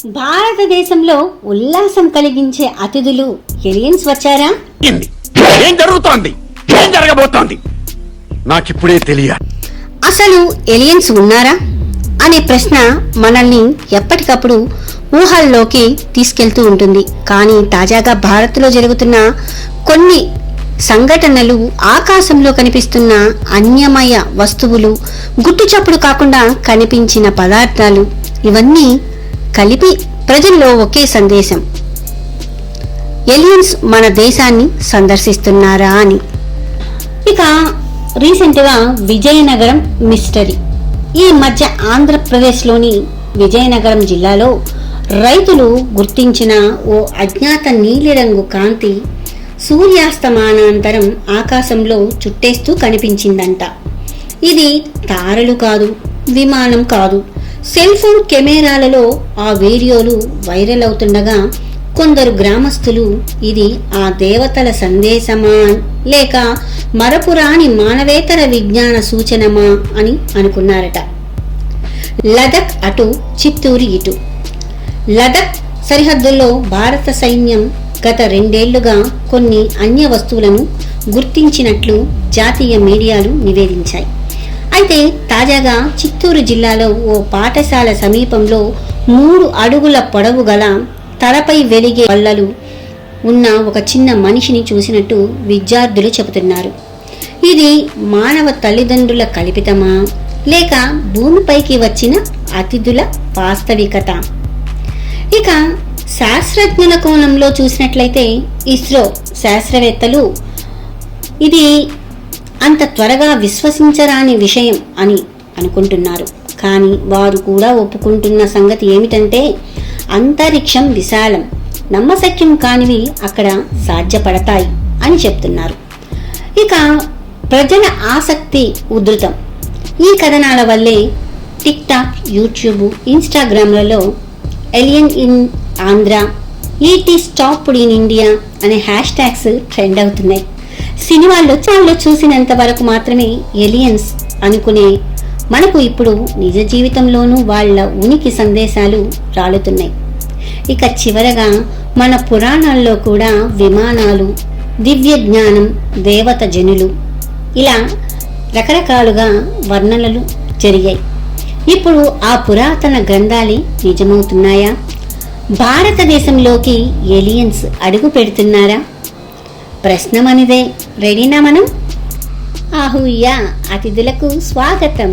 భారతదేశంలో ఉల్లాసం కలిగించే అతిథులు ఏలియన్స్ వచ్చారా? ఏం జరుగుతోంది? ఏం జరగబోతోంది? నాకిప్పుడే తెలియాలి. అసలు ఏలియన్స్ ఉన్నారా అనే ప్రశ్న మనల్ని ఎప్పటికప్పుడు ఊహల్లోకి తీసుకెళ్తూ ఉంటుంది. కానీ తాజాగా భారత్లో జరుగుతున్న కొన్ని సంఘటనలు, ఆకాశంలో కనిపిస్తున్న అన్యమయ వస్తువులు, గుట్టుచప్పుడు కాకుండా కనిపించిన పదార్థాలు, ఇవన్నీ కలిపి ప్రజల్లో ఒకే సందేశం: ఏలియన్స్ మన దేశాన్ని సందర్శిస్తున్నారా అని. ఇక రీసెంట్గా విజయనగరం మిస్టరీ. ఈ మధ్య ఆంధ్రప్రదేశ్లోని విజయనగరం జిల్లాలో రైతులు గుర్తించిన ఓ అజ్ఞాత నీలిరంగు కాంతి సూర్యాస్తమానాంతరం ఆకాశంలో చుట్టేస్తూ కనిపించిందంట. ఇది తారలు కాదు, విమానం కాదు. సెల్ ఫోన్ కెమెరాలలో ఆ వీడియోలు వైరల్ అవుతుండగా కొందరు గ్రామస్తులు ఇది ఆ దేవతల సందేశమా లేక మరపురాని మానవేతర విజ్ఞాన సూచనమా అని అనుకున్నారట. లదక్ అటు, చిత్తూరు ఇటు. లదక్ సరిహద్దుల్లో భారత సైన్యం గత 2 ఏళ్లుగా కొన్ని అన్య వస్తువులను గుర్తించినట్లు జాతీయ మీడియాలు నివేదించాయి. అయితే తాజాగా చిత్తూరు జిల్లాలో ఓ పాఠశాల సమీపంలో 3 అడుగుల పొడవు గల, తలపై వెలిగే కళ్ళలు ఉన్న ఒక చిన్న మనిషిని చూసినట్టు విద్యార్థులు చెబుతున్నారు. ఇది మానవ తల్లిదండ్రుల కల్పితమా లేక భూమిపైకి వచ్చిన అతిథుల వాస్తవికత? ఇక శాస్త్రజ్ఞుల కోణంలో చూసినట్లయితే ఇస్రో శాస్త్రవేత్తలు ఇది అంత త్వరగా విశ్వసించరాని విషయం అని అనుకుంటున్నారు. కానీ వారు కూడా ఒప్పుకుంటున్న సంగతి ఏమిటంటే అంతరిక్షం విశాలం, నమ్మశక్యం కానివి అక్కడ సాధ్యపడతాయి అని చెప్తున్నారు. ఇక ప్రజల ఆసక్తి ఉధృతం. ఈ కథనాల వల్లే టిక్ టాక్, యూట్యూబ్, ఇన్స్టాగ్రామ్లలో alien in Andhra, ET stopped in India అనే హ్యాష్ ట్యాగ్స్ ట్రెండ్ అవుతున్నాయి. సినిమాల్లో చూసినంత వరకు మాత్రమే ఏలియన్స్ అనుకునే మనకు ఇప్పుడు నిజ జీవితంలోనూ వాళ్ళ ఉనికి సందేశాలు రాలుతున్నాయి. ఇక చివరగా మన పురాణాల్లో కూడా విమానాలు, దివ్య జ్ఞానం, దేవత జనులు ఇలా రకరకాలుగా వర్ణనలు జరిగాయి. ఇప్పుడు ఆ పురాతన గ్రంథాలే నిజమవుతున్నాయా? భారతదేశంలోకి ఏలియన్స్ అడుగు పెడుతున్నారా? ప్రశ్న మనదే. రెడీనా మనం? ఆహుయ్యా, అతిథులకు స్వాగతం.